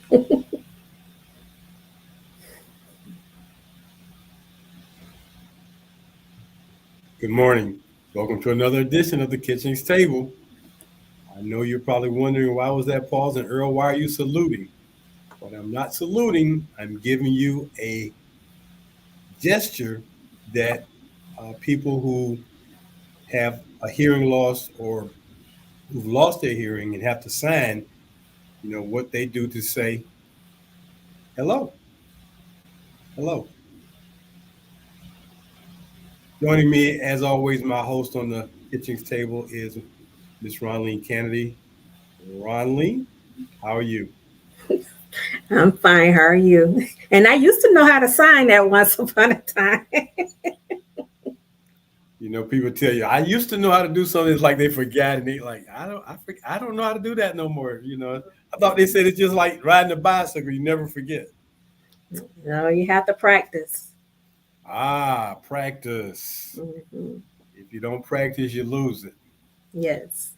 Good morning. Welcome to another edition of the Kitchings Table. I know you're probably wondering why was that pause and Earl, why are you saluting? But I'm not saluting. I'm giving you a gesture that people who have a hearing loss or who've lost their hearing and have to sign, what they do to say hello, hello. Joining me, as always, my host on the Kitchings Table is Miss Ronline Cannady. Ronline, how are you? I'm fine. How are you? And I used to know how to sign that once upon a time. People tell you, I used to know how to do something. It's like they forgot, and they like, I don't know how to do that no more. I thought they said it's just like riding a bicycle. You never forget. No, you have to practice. Practice. Hmm. If you don't practice, you lose it. Yes,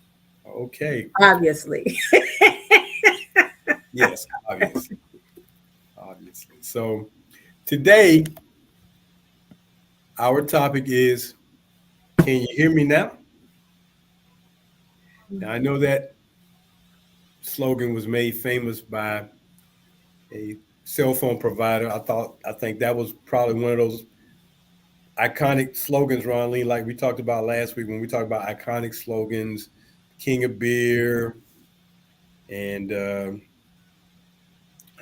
Okay. obviously. Yes, obviously. Obviously. So today, our topic is, can you hear me now? Now, I know that slogan was made famous by a cell phone provider. I think that was probably one of those iconic slogans, Ron Lee, like we talked about last week when we talked about iconic slogans, King of Beer, and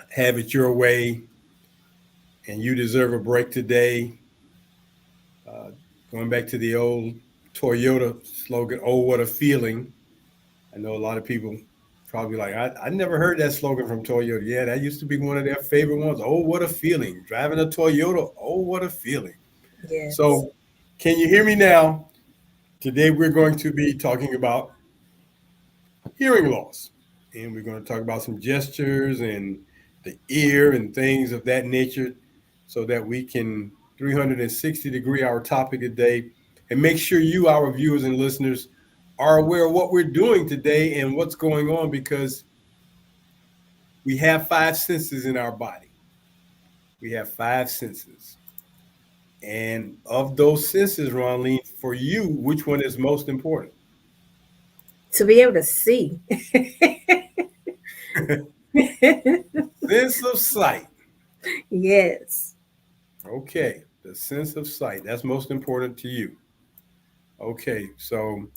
Have It Your Way, and You Deserve a Break Today. Uh, Going back to the old Toyota slogan, Oh, What a Feeling. I know a lot of people probably like, I never heard that slogan from Toyota. Yeah, that used to be one of their favorite ones. Oh, what a feeling. Driving a Toyota. Oh, what a feeling. Yes. So, can you hear me now? Today, we're going to be talking about hearing loss. And we're going to talk about some gestures and the ear and things of that nature so that we can 360-degree our topic today and make sure you, our viewers and listeners, are aware of what we're doing today and what's going on because we have five senses in our body. We have five senses. And of those senses, Ronline, for you, which one is most important? To be able to see. Sense of sight. Yes. Okay, the sense of sight. That's most important to you. Okay, so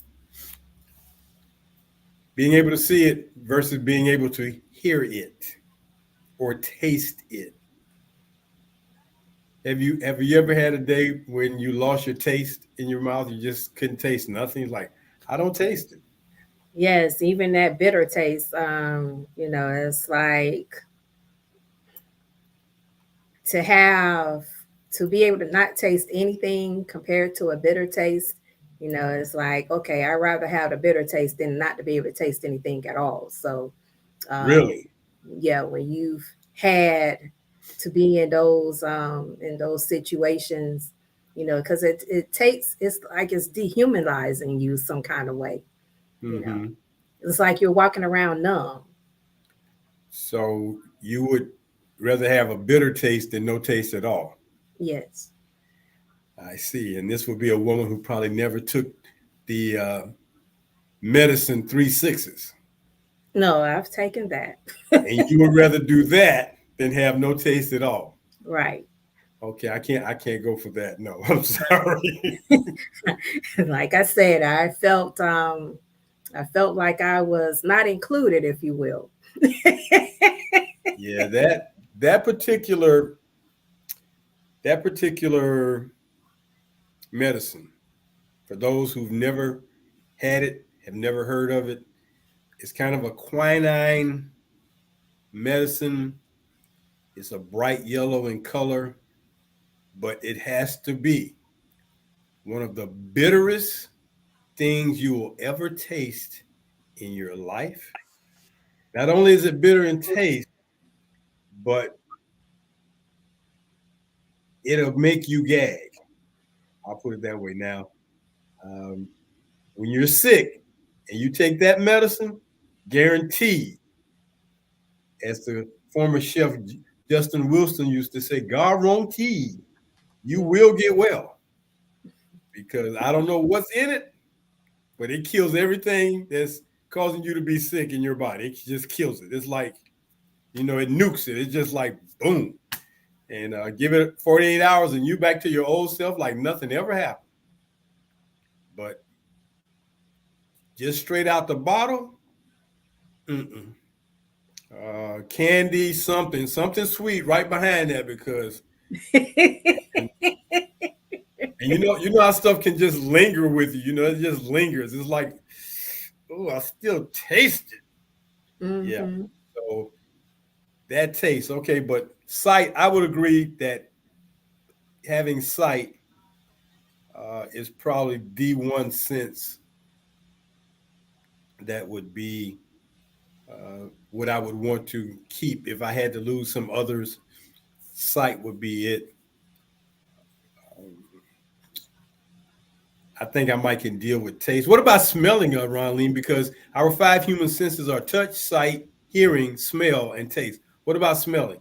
being able to see it versus being able to hear it or taste it. Have you ever had a day when you lost your taste in your mouth? You just couldn't taste nothing. Like, I don't taste it. Yes, even that bitter taste, it's like to have to be able to not taste anything compared to a bitter taste. It's like, okay, I'd rather have a bitter taste than not to be able to taste anything at all. So um, Really? yeah, when you've had to be in those situations, because it takes, it's like it's dehumanizing you some kind of way. you know Mm-hmm. it's like you're walking around numb. So you would rather have a bitter taste than no taste at all. Yes. I see. And this would be a woman who probably never took the medicine three sixes. No, I've taken that. And you would rather do that than have no taste at all. Right. Okay, I can't go for that. No, I'm sorry. Like I said, I felt like I was not included, if you will. Yeah, that particular that particular medicine, for those who've never had it, have never heard of it, it's kind of a quinine medicine. It's a bright yellow in color, but it has to be one of the bitterest things you will ever taste in your life. Not only is it bitter in taste, but it'll make you gag. I'll put it that way now. Um, when you're sick and you take that medicine, guaranteed, as the former chef Justin Wilson used to say, guarantee you will get well, because I don't know what's in it, but it kills everything that's causing you to be sick in your body. It just kills it. It's like, it nukes it. It's just like boom. And give it 48 hours and you back to your old self like nothing ever happened. But just straight out the bottle, mm-mm. Candy, something sweet right behind that, because and, and you know how stuff can just linger with you. It just lingers. It's like, oh, I still taste it. Yeah. Mm-hmm. So that taste, okay, but sight, I would agree that having sight is probably the one sense that would be what I would want to keep. If I had to lose some others, sight would be it. Um, I think I might can deal with taste. What about smelling, Ronline? Because our five human senses are touch, sight, hearing, smell, and taste. What about smelling?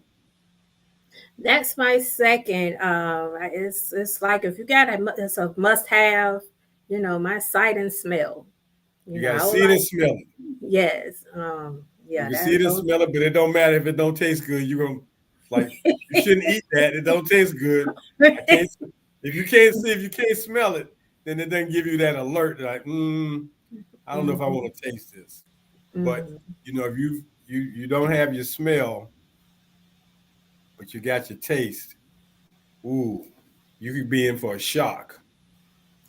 That's my second. It's like if you got it's a must have. My sight and smell. You got to I would see it and like, smell it. yes. You Yeah, can see it and those. smell it, but it don't matter if it don't taste good. You're gonna, like, you shouldn't eat that. It don't taste good. I can't. If you can't see, if you can't smell it, then it doesn't give you that alert. Like, I don't know if I Hmm. want to taste this. But Hmm. if you don't have your smell, but you got your taste, ooh, you could be in for a shock.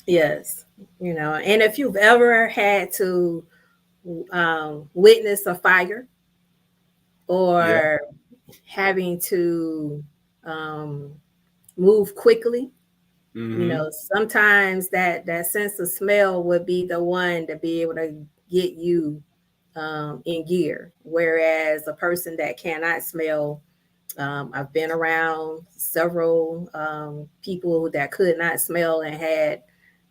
Yes. And if you've ever had to witness a fire Yeah. or having to um, move quickly, Mm-hmm. sometimes that sense of smell would be the one to be able to get you in gear. Whereas a person that cannot smell, I've been around several people that could not smell and had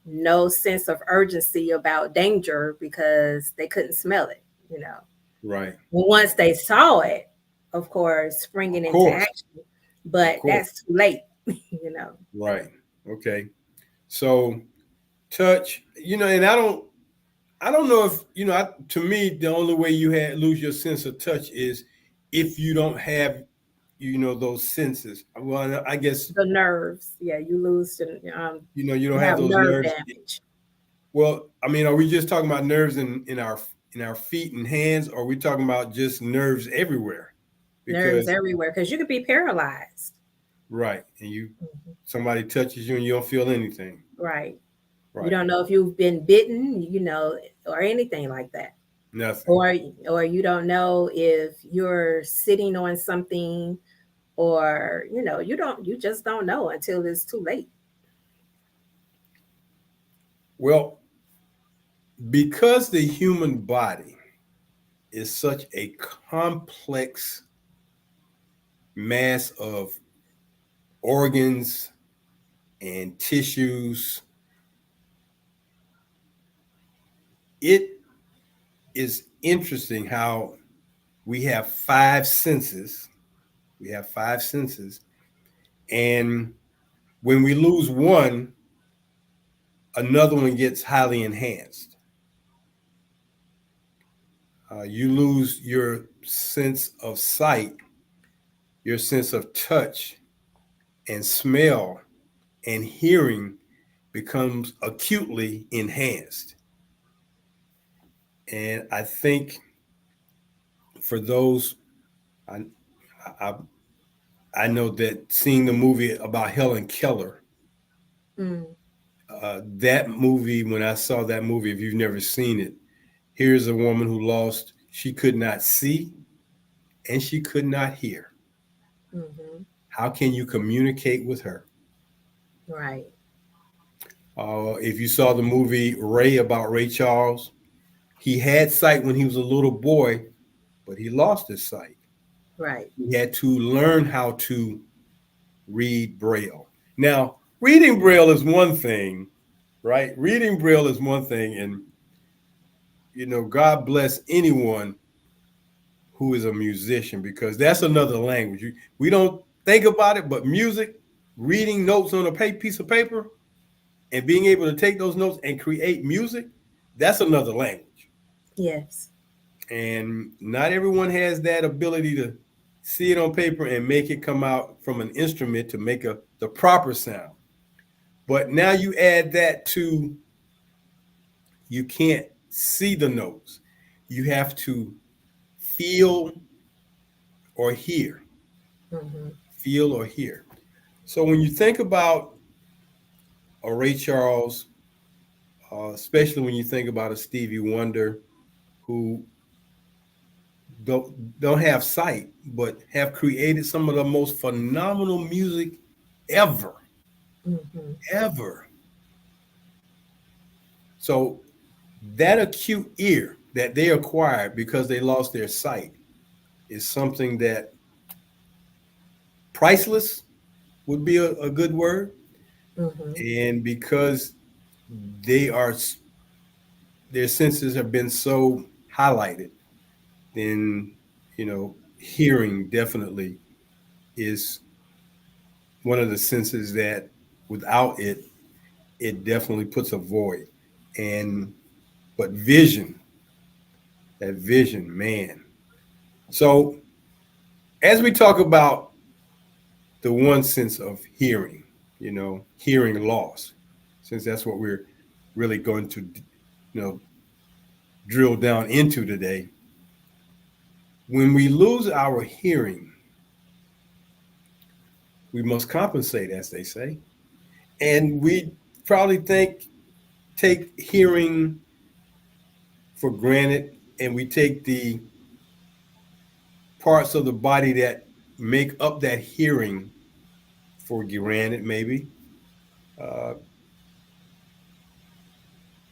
no sense of urgency about danger because they couldn't smell it. You know, Right. once they saw it, of course, Of springing into course. action, Of but course. that's too late. you know, Right. Okay. So touch, and I don't know if to me the only way you lose your sense of touch is if you don't have those senses. Well, I guess the nerves, yeah, you lose, you don't you have have those nerve nerves. damage. Well, I mean, are we just talking about nerves in our feet and hands, or are we talking about just nerves everywhere? Nerves Because everywhere because you could be paralyzed. right, and Mhm. somebody touches you and you don't feel anything. Right. You Right, don't know if you've been bitten, or anything like that. nothing. Or or you don't know if you're sitting on something, or you just don't know until it's too late. Well, because the human body is such a complex mass of organs and tissues, it is interesting how we have five senses. We have five senses. And when we lose one, another one gets highly enhanced. You lose your sense of sight, your sense of touch and smell and hearing becomes acutely enhanced. And I think for those, I, I, I know that seeing the movie about Helen Keller, Mm, that movie, when I saw that movie, if you've never seen it, here's a woman who lost, she could not see and she could not hear. hmm. How can you communicate with her? Right. If you saw the movie Ray about Ray Charles, he had sight when he was a little boy, but he lost his sight. Right. He had to learn how to read Braille. Now, reading Braille is one thing, right? Reading Braille is one thing, and God bless anyone who is a musician, because that's another language. We don't think about it, but music, reading notes on a piece of paper and being able to take those notes and create music, that's another language. Yes. And not everyone has that ability to see it on paper and make it come out from an instrument to make the proper sound. But now you add that to, you can't see the notes. You have to feel or hear, Mm-hmm. feel or hear. So when you think about a Ray Charles, especially when you think about a Stevie Wonder, who don't have sight, but have created some of the most phenomenal music ever, Mm-hmm. ever. So that acute ear that they acquired because they lost their sight is something that priceless would be a good word. Mm-hmm. And because they are, their senses have been so highlighted, then, hearing definitely is one of the senses that without it, it definitely puts a void. And but vision, that vision, man. So as we talk about the one sense of hearing, hearing loss, since that's what we're really going to, drill down into today. When we lose our hearing, we must compensate, as they say. And we probably take hearing for granted, and we take the parts of the body that make up that hearing for granted, maybe. Uh,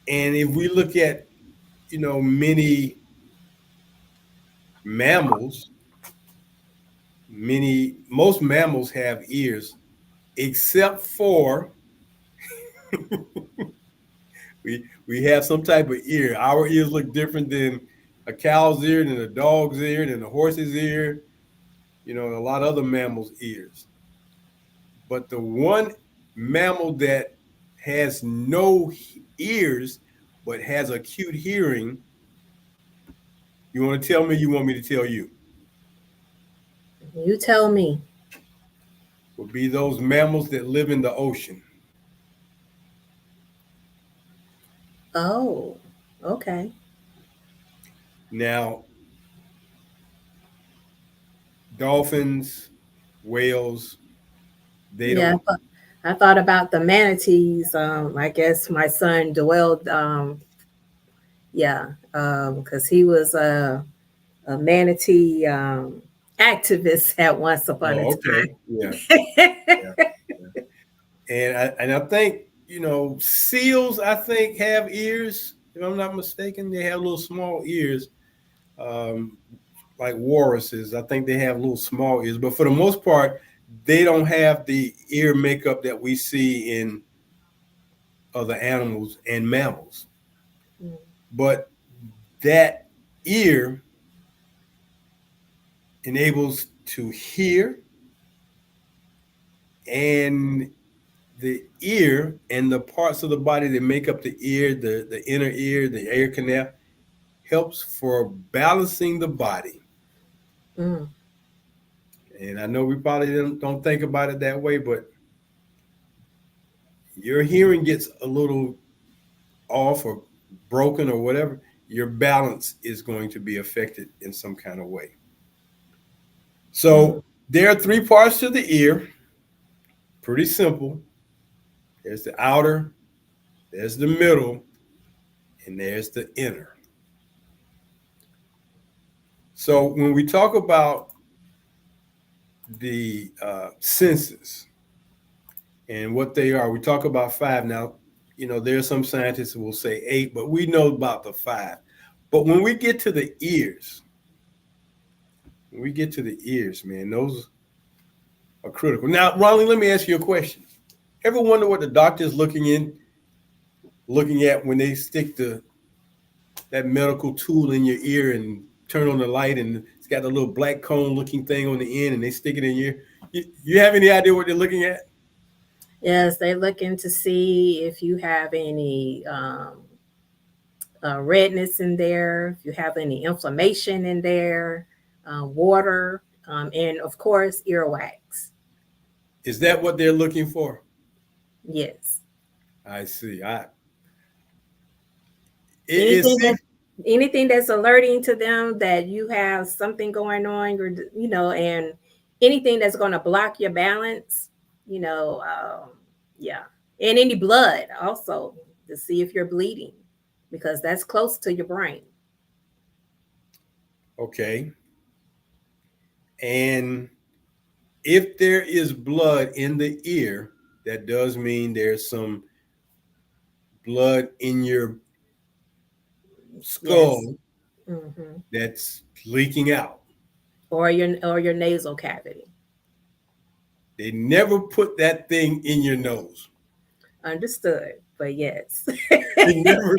and if we look at, many mammals, most mammals have ears, except for we have some type of ear. Our ears look different than a cow's ear, than a dog's ear, than a horse's ear. A lot of other mammals' ears. But the one mammal that has no ears but has acute hearing, you want to tell me? You want me to tell you? You tell me. Would be those mammals that live in the ocean. Oh, okay. Now, dolphins, whales, they Yeah, don't. I thought about the manatees. I guess my son dwelled. Yeah, because he was a manatee activist at once upon a Oh, okay. Yeah, time. yeah, yeah. And I think seals. I think have ears. If I'm not mistaken, they have little small ears, um, like walruses. I think they have little small ears, but for the most part, they don't have the ear makeup that we see in other animals and mammals. But that ear enables to hear, and the ear and the parts of the body that make up the ear, the inner ear, the ear canal, helps for balancing the body. Mm, And I know we probably don't think about it that way, but your hearing gets a little off or broken or whatever, your balance is going to be affected in some kind of way. mm, So there are three parts to the ear, pretty simple. There's the outer, there's the middle, and there's the inner. So when we talk about the senses and what they are, we talk about five. Now, there are some scientists who will say eight, but we know about the five. But when we get to the ears, man, those are critical. Now, Ronnie, let me ask you a question. Ever wonder what the doctor is looking at when they stick that medical tool in your ear and turn on the light and it's got a little black cone looking thing on the end and they stick it in your. You have any idea what they're looking at? Yes, they're looking to see if you have any redness in there, if you have any inflammation in there, water, and of course, earwax. Is that what they're looking for? Yes. I see. It Anything that seems anything that's alerting to them that you have something going on, or and anything that's going to block your balance, you know, yeah, and any blood also to see if you're bleeding because that's close to your brain. okay. And if there is blood in the ear, that does mean there's some blood in your Yes. skull Hmm. that's leaking out. Or your nasal cavity. They never put that thing in your nose. Understood, but yes. They never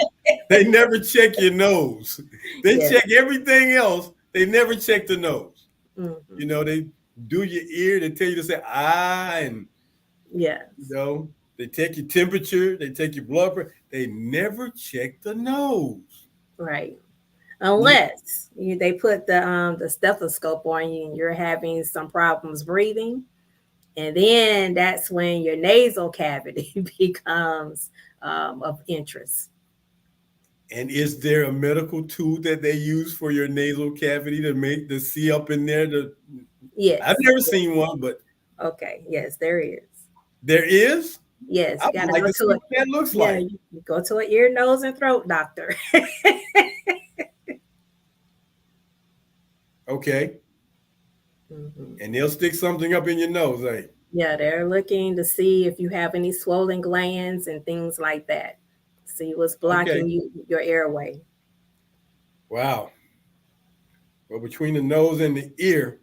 they never check your nose. They Yes. check everything else. They never check the nose. Hmm. They do your ear, they tell you to say and Yes. they take your temperature, they take your blood pressure. They never check the nose. Right. You, Unless they put the stethoscope on you and you're having some problems breathing, and then that's when your nasal cavity becomes of interest. and is there a medical tool that they use for your nasal cavity to make the see up in there? I've Yes. never seen one, but Okay. Yes, there is. there is. Yes, I you got would to like go to to see it. what that looks Yeah, like. you go to an ear, nose, and throat doctor. Okay. Hmm. And they'll stick something up in your nose, eh? Yeah, they're looking to see if you have any swollen glands and things like that. See what's Okay. blocking your airway. Wow. Well, between the nose and the ear,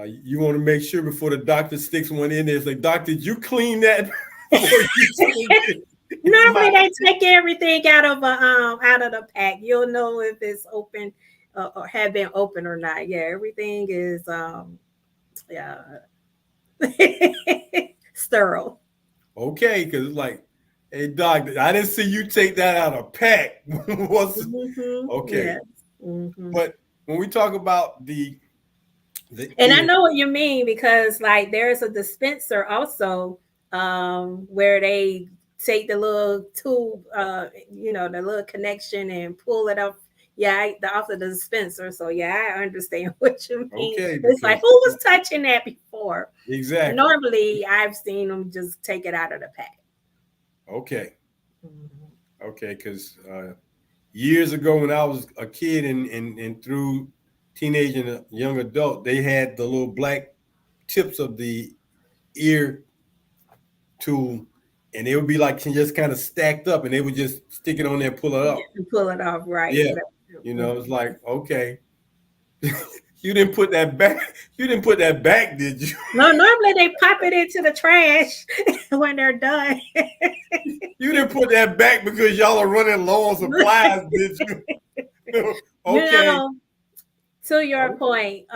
you want to make sure before the doctor sticks one in there, it's like, Doc, did you clean that before you stick it in my. Normally they take everything out of the pack. You'll know if it's open or have been open or not. Yeah, everything is yeah sterile. Okay, because it's like, hey, Doc, I didn't see you take that out of pack. What's okay? Yes. Hmm. But when we talk about the And I ear, know what you mean because like there's a dispenser also where they take the little tube, the little connection and pull it up. Yeah, off of the dispenser. So yeah, I understand what you mean. okay, It's like because who was touching that before? exactly. Normally, I've seen them just take it out of the pack. Okay, Mhm. okay, because years ago when I was a kid and through teenage and a young adult, they had the little black tips of the ear tool, and they would be like just kind of stacked up, and they would just stick it on there and pull it up. And pull it off right. Yeah, Mhm. it's like okay, you didn't put that back. You didn't put that back, did you? No, normally they pop it into the trash when they're done. You didn't put that back because y'all are running low on supplies, did you? You Okay. know, to your Okay. point,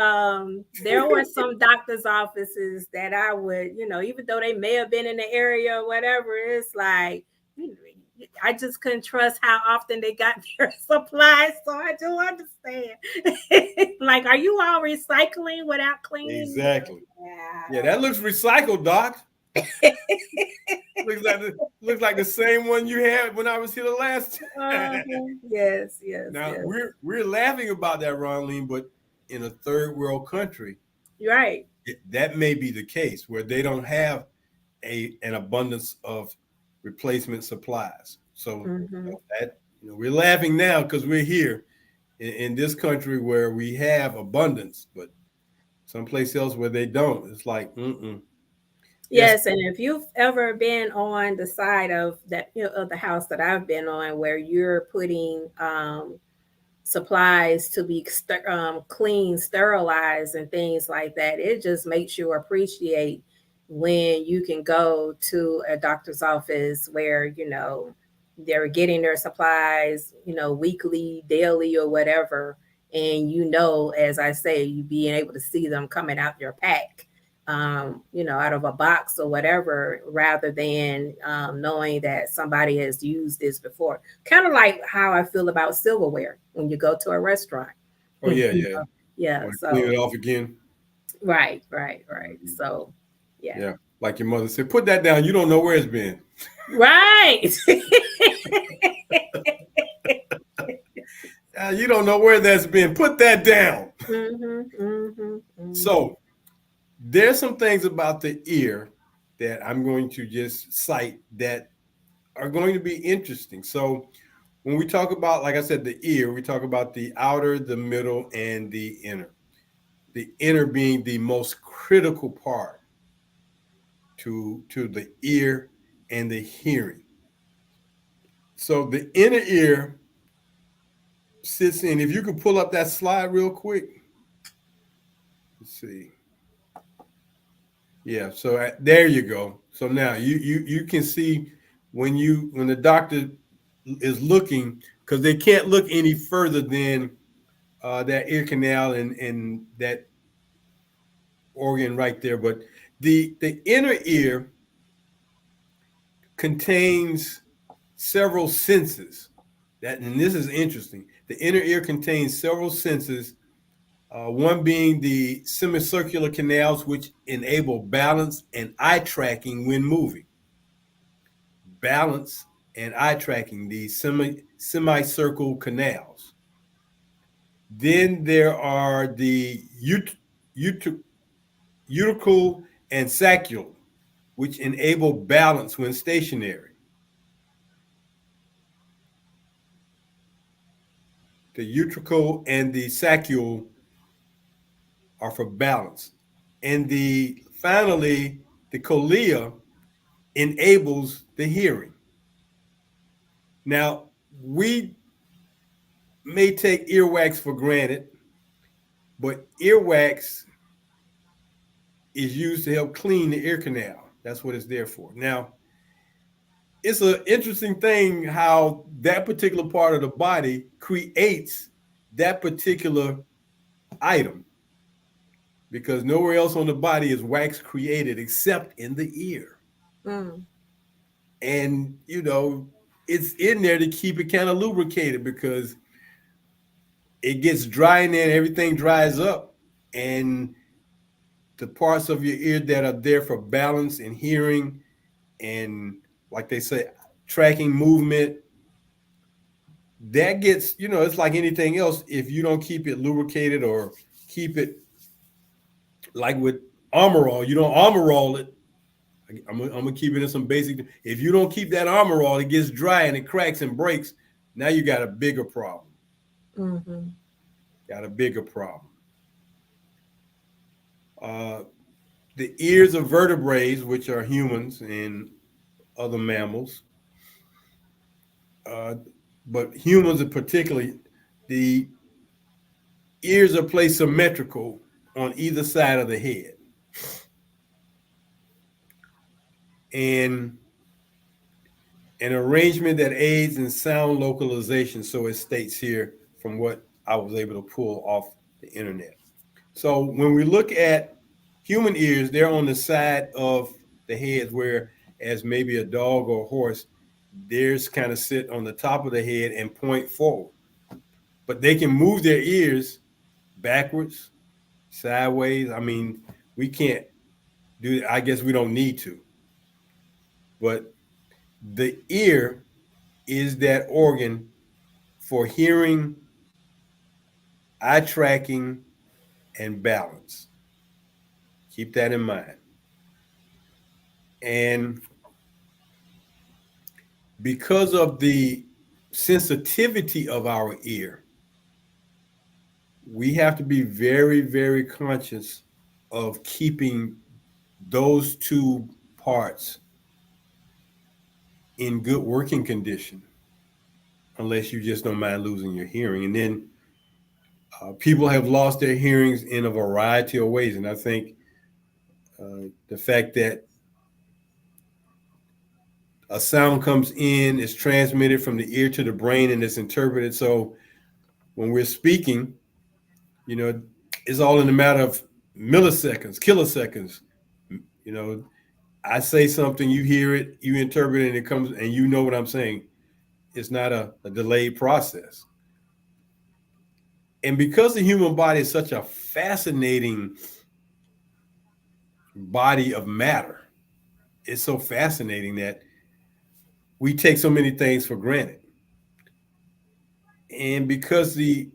there were some doctor's offices that I would, even though they may have been in the area or whatever, it's like I just couldn't trust how often they got their supplies. So I do understand. Like, are you all recycling without cleaning? Exactly. Yeah, Yeah, that looks recycled, Doc. I Looks like the same one you had when I was here the last don't. time. Yes, yes, Now yes. we're laughing about that, Ronline, but in a third world country, You're right. that may be the case where they don't have an abundance of replacement supplies. So Hmm. that we're laughing now because we're here in this country where we have abundance, but someplace else where they don't, it's like, yes, Yes, and if you've ever been on the side of that, of the house that I've been on, where you're putting supplies to be clean, sterilized, and things like that, it just makes you appreciate when you can go to a doctor's office where they're getting their supplies, weekly, daily, or whatever, and you know, as I say, you being able to see them coming out your pack, you know, out of a box or whatever, rather than knowing that somebody has used this before. Kind of like how I feel about silverware when you go to a restaurant. Oh yeah, yeah. Yeah, Want to clean so it off again? right. Mhm. So yeah, Yeah, like your mother said, put that down. You don't know where it's been. right. You don't know where that's been. Put that down. Hmm. So there's some things about the ear that I'm going to just cite that are going to be interesting. So when we talk about, like I said, the ear, we talk about the outer, the middle, and the inner. The inner being the most critical part to the ear and the hearing. So the inner ear sits in. If you could pull up that slide real quick, let's see. Yeah, so there you go. So now you can see when the doctor is looking, because they can't look any further than that ear canal and that organ right there. But the inner ear contains several senses. That and this is interesting. The inner ear contains several senses. One being the semicircular canals, which enable balance and eye tracking when moving. Balance and eye tracking, the semicircle canals. Then there are the uticle and saccule, which enable balance when stationary. The utricle and the saccule are for balance. And the finally, the colea enables the hearing. Now, we may take earwax for granted, but earwax is used to help clean the ear canal. That's what it's there for. Now, it's an interesting thing how that particular part of the body creates that particular item because nowhere else on the body is wax created except in the ear. Mm, And, it's in there to keep it kind of lubricated because it gets dry in there and everything dries up. And the parts of your ear that are there for balance and hearing and, like they say, tracking movement, that gets, it's like anything else. If you don't keep it lubricated or keep it like with armor all, you don't armor all it. I'm gonna keep it in some basic. If you don't keep that armor all, it gets dry and it cracks and breaks. Now you got a bigger problem. hmm. Got a bigger problem. Uh, the ears of vertebrates, which are humans and other mammals, uh, but humans in particularly, the ears are placed symmetrical on either side of the head. And an arrangement that aids in sound localization, so it states here from what I was able to pull off the internet. So when we look at human ears, they're on the side of the head, where as maybe a dog or a horse, theirs kind of sit on the top of the head and point forward. But they can move their ears backwards, sideways. I mean, we can't do that. I guess we don't need to. But the ear is that organ for hearing, eye tracking, and balance. Keep that in mind. And because of the sensitivity of our ear, we have to be very, very conscious of keeping those two parts in good working condition, unless you just don't mind losing your hearing. And then people have lost their hearings in a variety of ways. And I think the fact that a sound comes in, is transmitted from the ear to the brain, and it's interpreted. So when we're speaking, You know, it's all in a matter of milliseconds, kiloseconds. You know, I say something, you hear it, you interpret it, and it comes, and you know what I'm saying. It's not a delayed process. And because the human body is such a fascinating body of matter, it's so fascinating that we take so many things for granted. And because the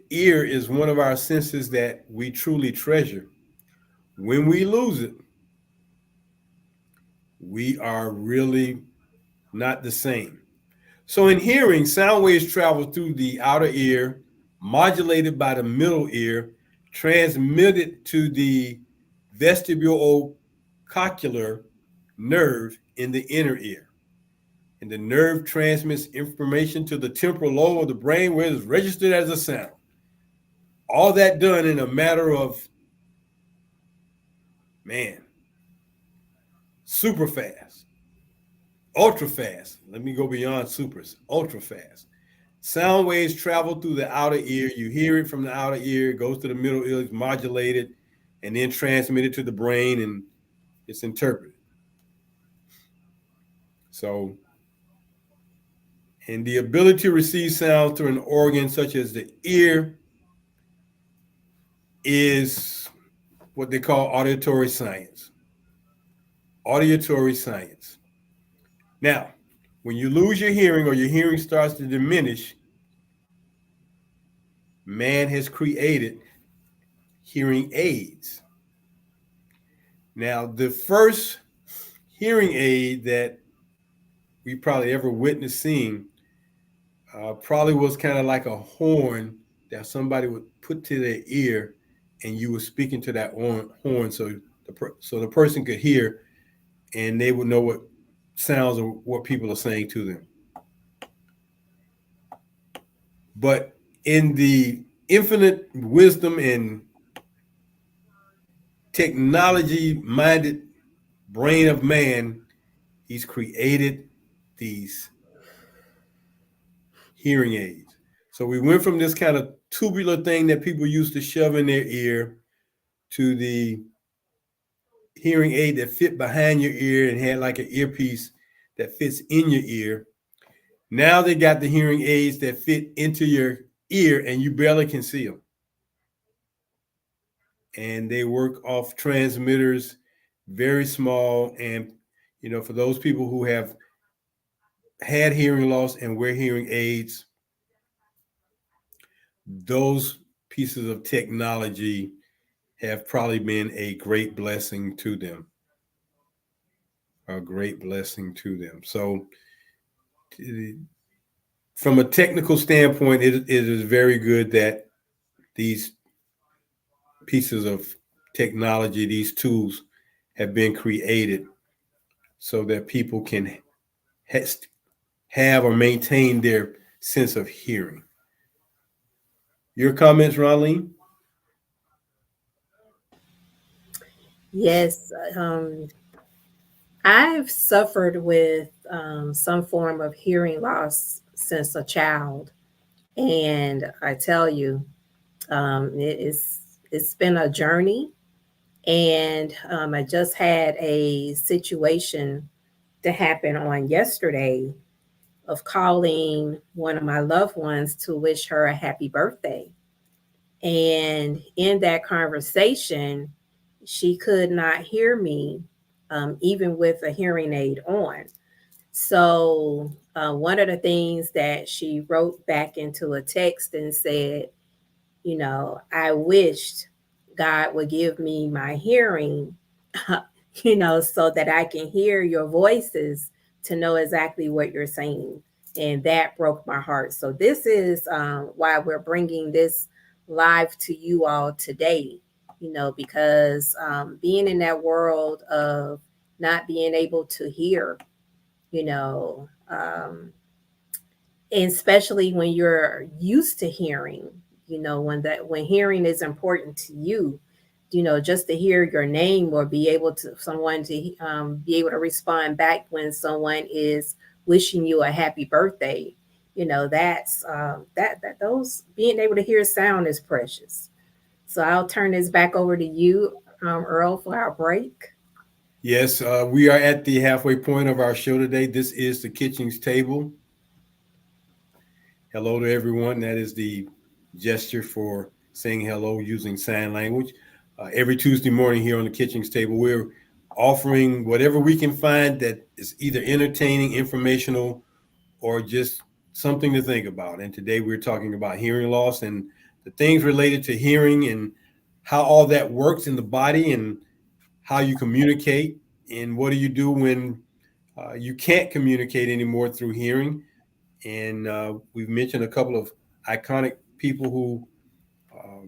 ear is one of our senses that we truly treasure, when we lose it, we are really not the same. So in hearing, sound waves travel through the outer ear, modulated by the middle ear, transmitted to the vestibulocochlear nerve in the inner ear. And the nerve transmits information to the temporal lobe of the brain where it is registered as a sound. All that done in a matter of, man, super fast, ultra fast. Let me go beyond supers, ultra fast. Sound waves travel through the outer ear. You hear it from the outer ear, it goes to the middle ear, it's modulated, and then transmitted to the brain, and it's interpreted. So, and the ability to receive sound through an organ such as the ear is what they call auditory science. Auditory science. Now, when you lose your hearing or your hearing starts to diminish, man has created hearing aids. Now, the first hearing aid that we probably ever witnessed seeing probably was kind of like a horn that somebody would put to their ear, and you were speaking to that horn, so the person could hear, and they would know what sounds or what people are saying to them. But in the infinite wisdom and technology minded brain of man, he's created these hearing aids. So we went from this kind of tubular thing that people used to shove in their ear to the hearing aid that fit behind your ear and had like an earpiece that fits in your ear. Now they got the hearing aids that fit into your ear and you barely can see them. And they work off transmitters, very small. And, you know, for those people who have had hearing loss and wear hearing aids, those pieces of technology have probably been a great blessing to them. A great blessing to them. So, from a technical standpoint, it is very good that these pieces of technology, these tools, have been created so that people can have or maintain their sense of hearing. Your comments, Ronline? Yes, I've suffered with some form of hearing loss since a child, and I tell you, it's been a journey. And I just had a situation to happen on yesterday of calling one of my loved ones to wish her a happy birthday. And in that conversation, she could not hear me, even with a hearing aid on. So, one of the things that she wrote back into a text and said, I wished God would give me my hearing, so that I can hear your voices to know exactly what you're saying. And that broke my heart. So, this is why we're bringing this live to you all today, because being in that world of not being able to hear, you know, and especially when you're used to hearing, when hearing is important to you, just to hear your name or be able to someone to be able to respond back when someone is wishing you a happy birthday. That's that those being able to hear sound is precious. So I'll turn this back over to you, Earl, for our break. Yes, we are at the halfway point of our show today. This is the Kitchings table. Hello to everyone. That is the gesture for saying hello using sign language. Every Tuesday morning here on the Kitchings table, we're offering whatever we can find that is either entertaining, informational, or just something to think about. And today we're talking about hearing loss and the things related to hearing and how all that works in the body and how you communicate and what do you do when you can't communicate anymore through hearing. And we've mentioned a couple of iconic people uh,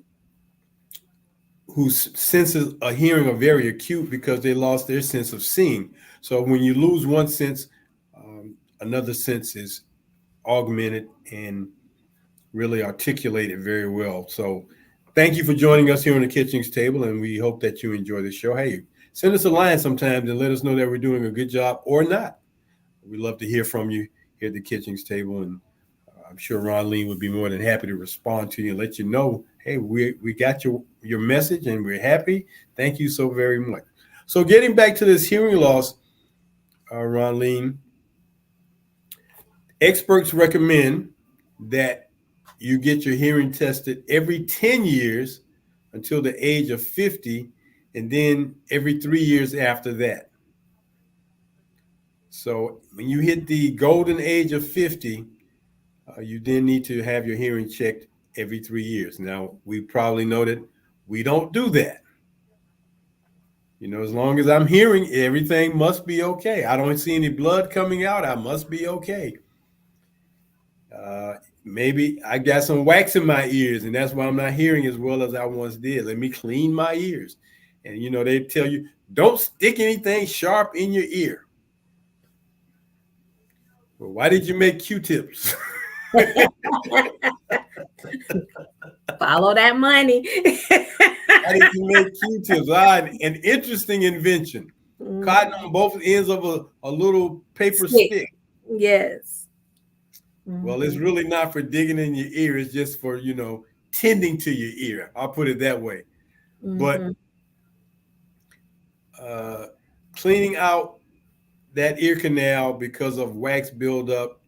whose senses of hearing are very acute because they lost their sense of seeing. So when you lose one sense, another sense is augmented and really articulated very well. So thank you for joining us here on the Kitchings table, and we hope that you enjoy the show. Hey, send us a line sometimes and let us know that we're doing a good job or not. We love to hear from you here at the Kitchings table, and I'm sure Ronline would be more than happy to respond to you and let you know, hey, we got your message and we're happy. Thank you so very much. So getting back to this hearing loss, Ronline, experts recommend that you get your hearing tested every 10 years until the age of 50, and then every 3 years after that. So when you hit the golden age of 50, you then need to have your hearing checked every 3 years. Now, we probably know that we don't do that. You know, as long as I'm hearing, everything must be okay. I don't see any blood coming out. I must be okay. Uh, Maybe I got some wax in my ears, and that's why I'm not hearing as well as I once did. Let me clean my ears. And, you know, they tell you, don't stick anything sharp in your ear. Well, why did you make Q-tips? Follow that money. Why did you make Q-tips? Ah, an interesting invention. Cotton on Mhm. both ends of a little paper Stick. stick. Yes. Well, it's Hmm. really not for digging in your ear. It's just for, you know, tending to your ear. I'll put it that way. But Hmm. uh, cleaning out that ear canal because of wax buildup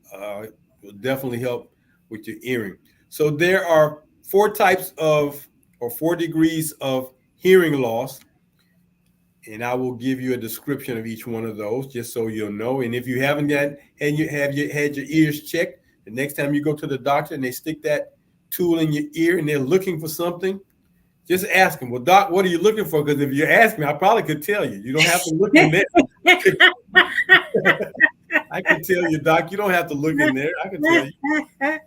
will definitely help with your earring. So there are four types of, or 4 degrees of hearing loss, and I will give you a description of each one of those just so you'll know. And if you haven't got and you have had your ears checked, the next time you go to the doctor and they stick that tool in your ear and they're looking for something, just ask them, well, doc, what are you looking for? Because if you ask me, I probably could tell you. You don't have to look in there. I can tell you, doc, you don't have to look in there. I can tell you.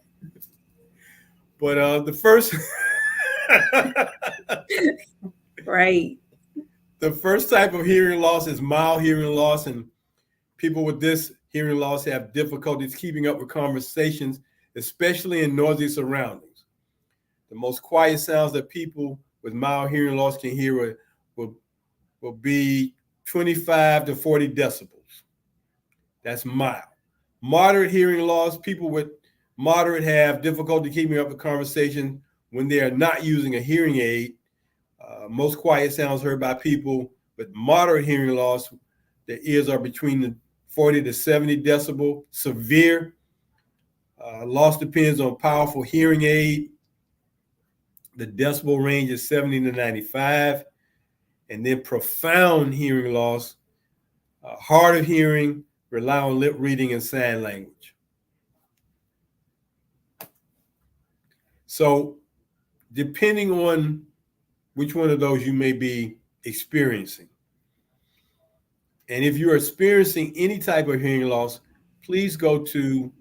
But the first Right. the first type of hearing loss is mild hearing loss, and people with this hearing loss have difficulties keeping up with conversations, especially in noisy surroundings. The most quiet sounds that people with mild hearing loss can hear will, will be 25 to 40 decibels. That's mild. Moderate hearing loss, people with moderate have difficulty keeping up with conversation when they are not using a hearing aid. Most quiet sounds heard by people with moderate hearing loss, their ears are between the 40 to 70 decibel. Severe loss depends on powerful hearing aid. The decibel range is 70 to 95. And then profound hearing loss, hard of hearing, rely on lip reading and sign language. So, depending on which one of those you may be experiencing, and if you're experiencing any type of hearing loss, please go to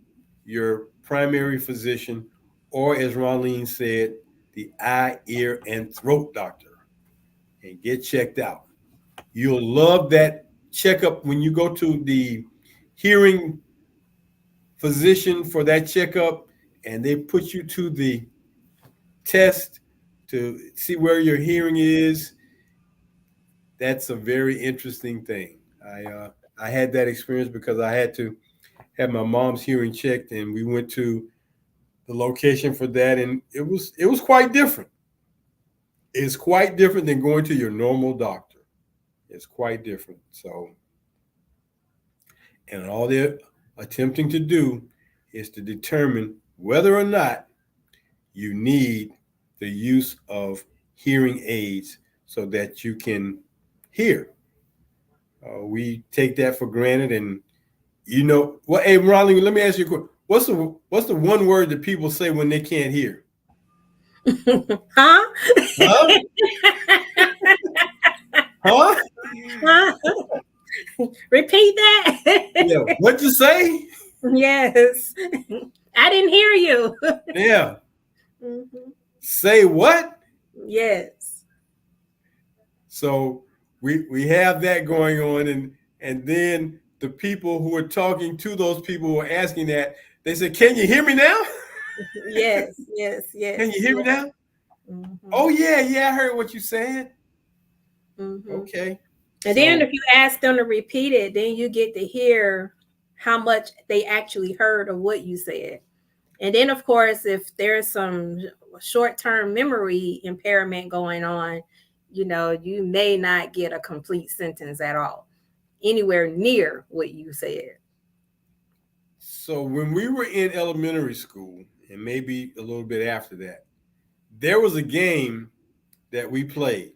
your primary physician, or as Ronline said, the eye, ear, and throat doctor, and get checked out. You'll love that checkup when you go to the hearing physician for that checkup, and they put you to the test to see where your hearing is. That's a very interesting thing. I had that experience because I had to have my mom's hearing checked, and we went to the location for that, and it was quite different. It's quite different than going to your normal doctor. It's quite different. So, and all they're attempting to do is to determine whether or not you need the use of hearing aids so that you can hear. We take that for granted, and you know what? Hey, Ronnie, let me ask you a question. What's the one word that people say when they can't hear? Huh? Huh? Huh? Huh? Repeat that. Yeah. What'd you say? Yes. I didn't hear you. Yeah. Mhm. Say what? Yes. So we have that going on, and then the people who are talking to those people who are asking that, they say, "Can you hear me now? Yes. Yes. Can Yes. you hear me Yes. now?" Hmm. Oh yeah, yeah, I heard what you said. Hmm. Okay. And then So if you ask them to repeat it, then you get to hear how much they actually heard of what you said. And then, of course, if there's some short term memory impairment going on, you may not get a complete sentence at all, anywhere near what you said. so when we were in elementary school, and maybe a little bit after that, there was a game that we played.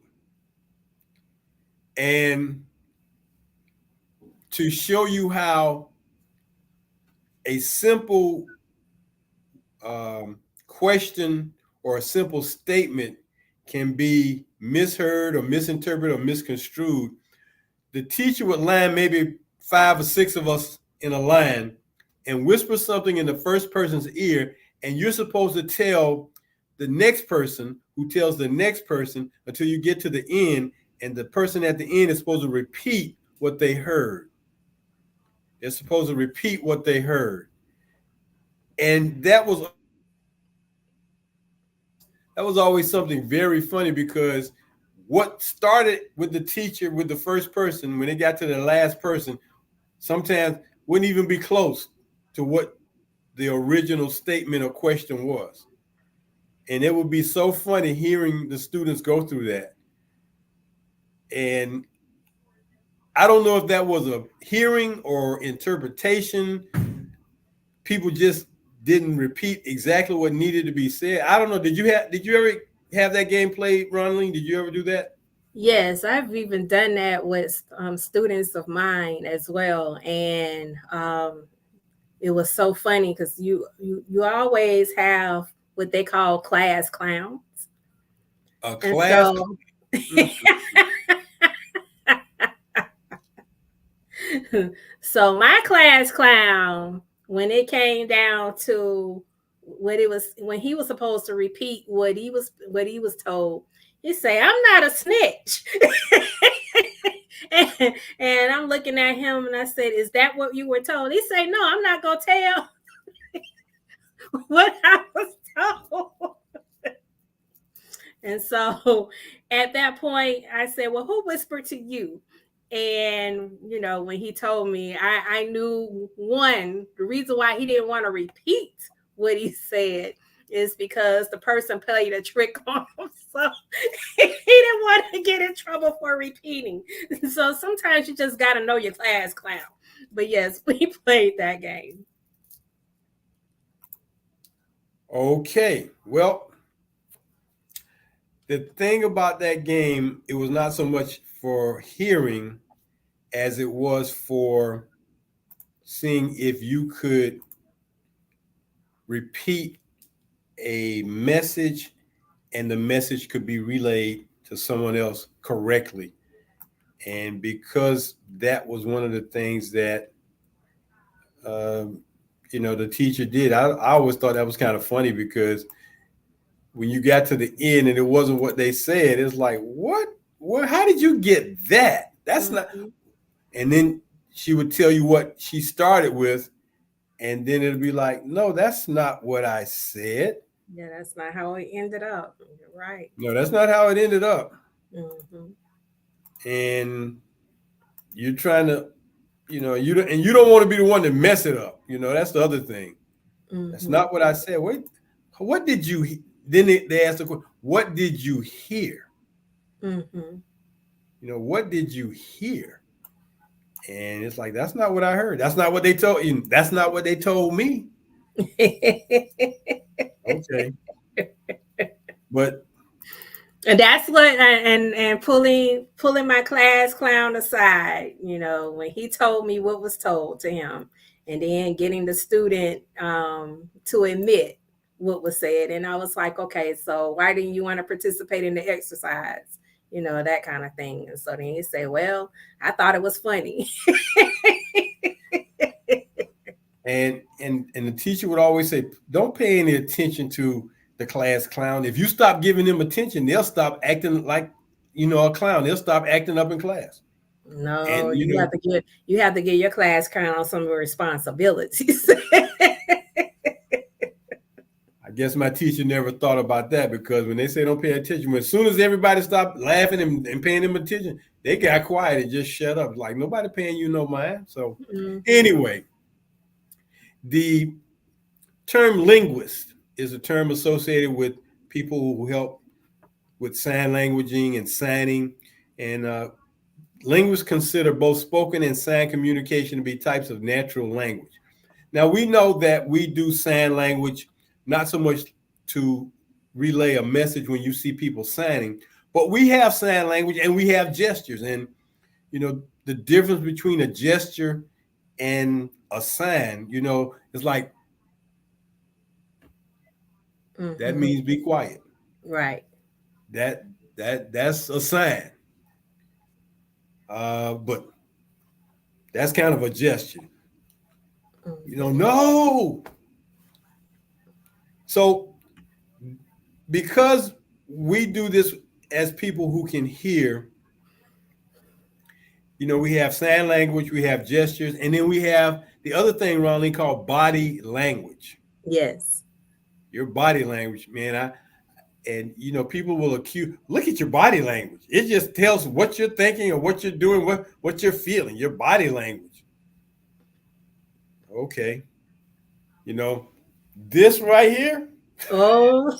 And to show you how a simple question or a simple statement can be misheard or misinterpreted or misconstrued, the teacher would line maybe 5 or 6 of us in a line and whisper something in the first person's ear, and you're supposed to tell the next person who tells the next person until you get to the end, and the person at the end is supposed to repeat what they heard. They're supposed to repeat what they heard. And that was always something very funny, because what started with the teacher with the first person, when it got to the last person, sometimes wouldn't even be close to what the original statement or question was. And it would be so funny hearing the students go through that. And I don't know if that was a hearing or interpretation. People just didn't repeat exactly what needed to be said. I don't know. Did you ever have that game played, Ronaldine? Did you ever do that? Yes, I've even done that with students of mine as well, and it was so funny because you always have what they call class clowns, A and class. so Mm, so my class clown, when it came down to what it was, when he was supposed to repeat what he was told, he say, "I'm not a snitch." and I'm looking at him and I said, "Is that what you were told?" He say, "No, I'm not gonna tell what I was told." And so at that point, I said, "Well, who whispered to you?" And when he told me, I knew, one, the reason why he didn't want to repeat what he said is because the person played a trick on him. So he didn't want to get in trouble for repeating. So sometimes you just got to know your class clown. But yes, we played that game. okay. Well, the thing about that game, it was not so much for hearing as it was for seeing if you could repeat a message and the message could be relayed to someone else correctly. And because that was one of the things that um, the teacher did, I always thought that was kind of funny, because when you got to the end and it wasn't what they said, it's like, what, how did you get that? That's not. Mhm. And then she would tell you what she started with, and then it'd be like, no, that's not what I said. Yeah, that's not how it ended up. You're right. No, that's not how it ended up. Hmm. And you're trying to, you don't want to be the one to mess it up. That's the other thing. That's Hmm. not what I said. Wait, what did you? then they ask the question, what did you hear? Mm-hmm. What did you hear? And it's like, that's not what I heard. That's not what they told you. That's not what they told me. Okay. But And that's what and pulling my class clown aside, when he told me what was told to him, and then getting the student to admit what was said, and I was like, okay, so why didn't you want to participate in the exercise, that kind of thing. And so then he said, well, I thought it was funny. and the teacher would always say, don't pay any attention to the class clown. If you stop giving them attention, they'll stop acting like a clown. They'll stop acting up in class. No, And you have to give your class clown some responsibilities. I guess my teacher never thought about that, because when they say don't pay attention, as soon as everybody stopped laughing and paying them attention, they got quiet and just shut up. Like, nobody paying you no mind. So Mm-hmm. anyway, the term linguist is a term associated with people who help with sign languaging and signing. And linguists consider both spoken and sign communication to be types of natural language. Now, we know that we do sign language not so much to relay a message when you see people signing, but we have sign language and we have gestures. And, the difference between a gesture and a sign, is like, that Mm-hmm. means be quiet. Right. That's a sign. But that's kind of a gesture. Mm-hmm. No. So because we do this as people who can hear, we have sign language, we have gestures, and then we have the other thing, Ronnie, called body language. Yes. Your body language, man. And people will accuse. Look at your body language. It just tells what you're thinking or what you're doing, what you're feeling. Your body language. Okay, you know this right here. Oh.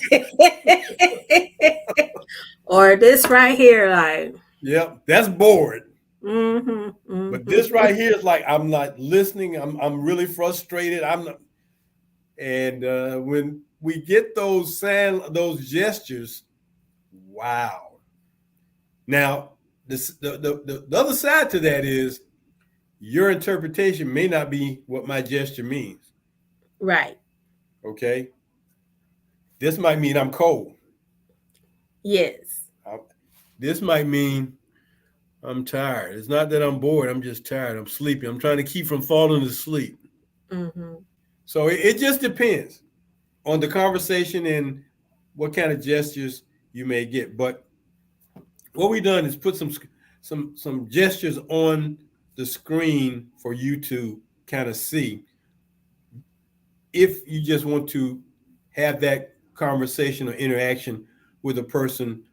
Or this right here, like. Yep, that's bored. Mm-hmm. But Mm-hmm. this right here is like, I'm not listening. I'm really frustrated. I'm not. And when we get those gestures, wow. Now, the other side to that is your interpretation may not be what my gesture means. Right. Okay, this might mean I'm cold. Yes. Uh, This might mean I'm tired. It's not that I'm bored. I'm just tired. I'm sleepy. I'm trying to keep from falling asleep. Mm-hmm. So it just depends on the conversation and what kind of gestures you may get. But what we've done is put some gestures on the screen for you to kind of see if you just want to have that conversation or interaction with a person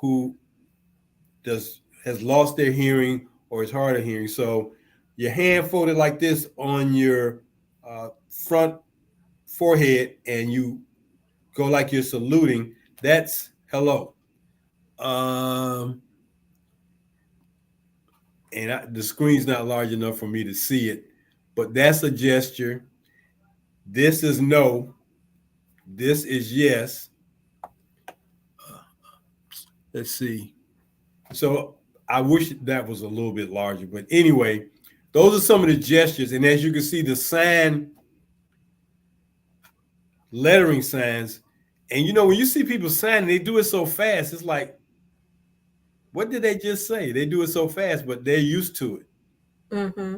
who has lost their hearing or is hard of hearing. So your hand folded like this on your front forehead, and you go like you're saluting. That's hello. Um, and the screen's not large enough for me to see it, but that's a gesture. This is no. This is yes. Let's see. So I wish that was a little bit larger, but anyway, those are some of the gestures. And as you can see, the sign lettering signs. And when you see people signing, they do it so fast. It's like, what did they just say? They do it so fast, but they're used to it. Mm-hmm.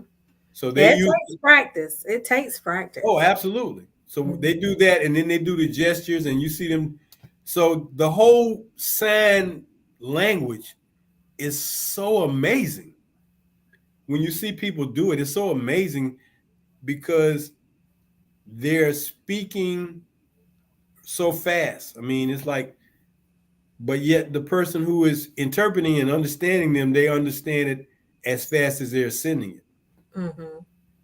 So they Yeah, it use. takes practice. It takes Oh, practice. absolutely. So Mm-hmm. they do that, and then they do the gestures, and you see them. So the whole sign language is so amazing. When you see people do it, it's so amazing because they're speaking so fast. I mean, it's like, but yet the person who is interpreting and understanding them, they understand it as fast as they're sending it. Mm-hmm.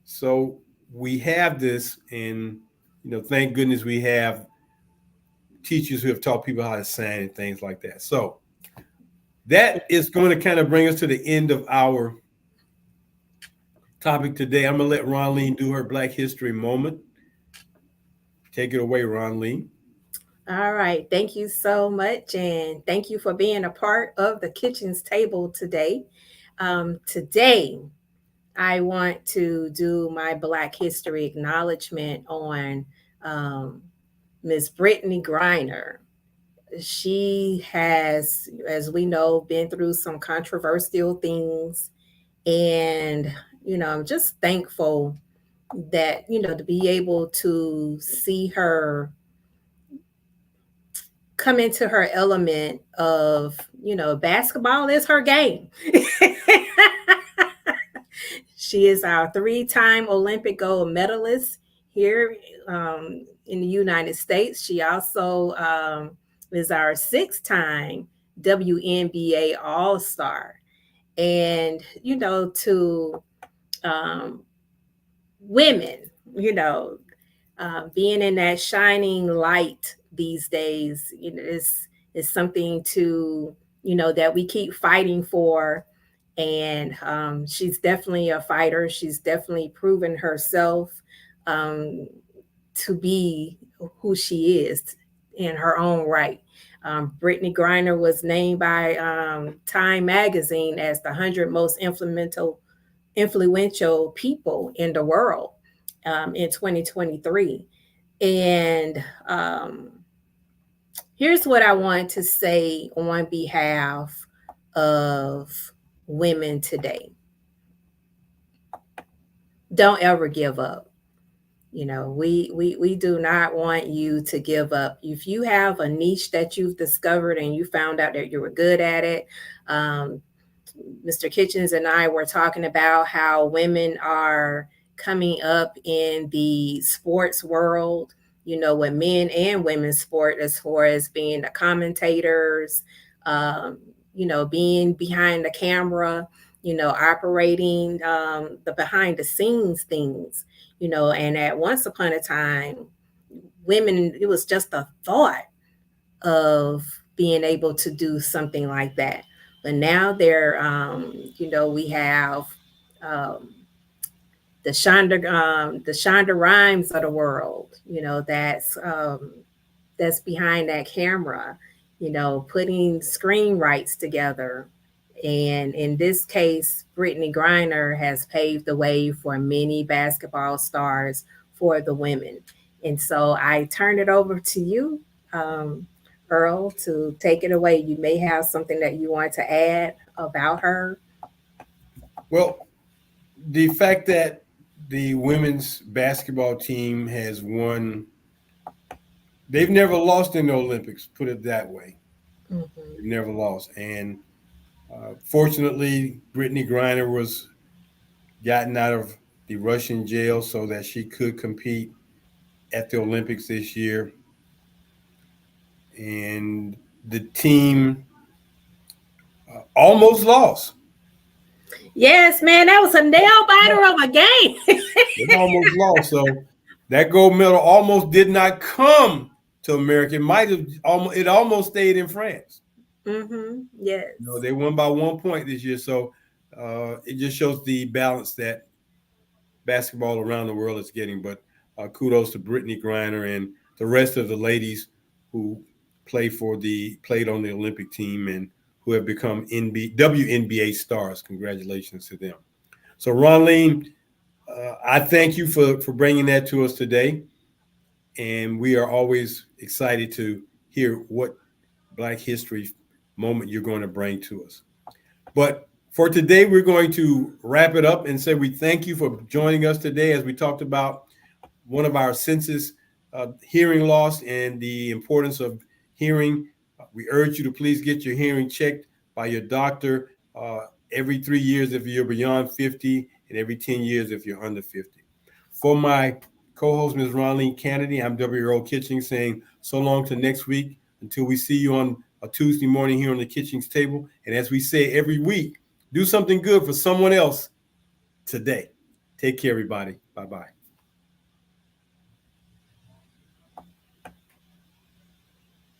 So we have this, and thank goodness we have teachers who have taught people how to sign and things like that. So that is going to kind of bring us to the end of our topic today. I'm going to let Ronline do her Black History moment. Take it away, Ronline. All right. Thank you so much. And thank you for being a part of the kitchen's table today. Today, I want to do my Black History acknowledgement on um, Miss Brittany Griner. She has, as we know, been through some controversial things. And, I'm just thankful that, to be able to see her come into her element of, basketball is her game. She is our three-time Olympic gold medalist here in the United States. She also is our six-time WNBA All-Star. And, to um, women, being in that shining light these days, is something to, that we keep fighting for. And she's definitely a fighter. She's definitely proven herself um, to be who she is in her own right. Brittany Griner was named by Time Magazine as the 100 most influential people in the world in 2023. And here's what I want to say on behalf of women today. Don't ever give up. We do not want you to give up. If you have a niche that you've discovered and you found out that you were good at it, Mr. Kitchens and I were talking about how women are coming up in the sports world, with men and women's sport, as far as being the commentators, being behind the camera, operating the behind the scenes things, and at once upon a time, women, it was just a thought of being able to do something like that. But now we have um, the Shonda Rhimes of the world, that's behind that camera, putting screenwrites together. And in this case, Brittany Griner has paved the way for many basketball stars for the women. And so I turn it over to you, um, Earl, to take it away. You may have something that you want to add about her. Well, the fact that the women's basketball team has won, they've never lost in the Olympics, put it that way. Mm-hmm. They've never lost. And fortunately, Brittany Griner was gotten out of the Russian jail so that she could compete at the Olympics this year. And the team almost lost. Yes, man, that was a nail biter of a game. They almost lost. So that gold medal almost did not come to America. It might have almost, it almost stayed in France. Mm-hmm. Yes. They won by 1 point this year. So it just shows the balance that basketball around the world is getting. But kudos to Brittany Griner and the rest of the ladies who played on the Olympic team and who have become WNBA stars. Congratulations to them. So Ronline, I thank you for bringing that to us today, and we are always excited to hear what Black History moment you're going to bring to us. But for today, we're going to wrap it up and say we thank you for joining us today as we talked about one of our senses, hearing loss and the importance of hearing. We urge you to please get your hearing checked by your doctor every 3 years if you're beyond 50 and every 10 years if you're under 50. For my co-host, Ms. Ronline Cannady, I'm W. Earl Kitchings saying so long to next week until we see you on a Tuesday morning here on the Kitchings table. And as we say every week, do something good for someone else today. Take care, everybody. Bye-bye.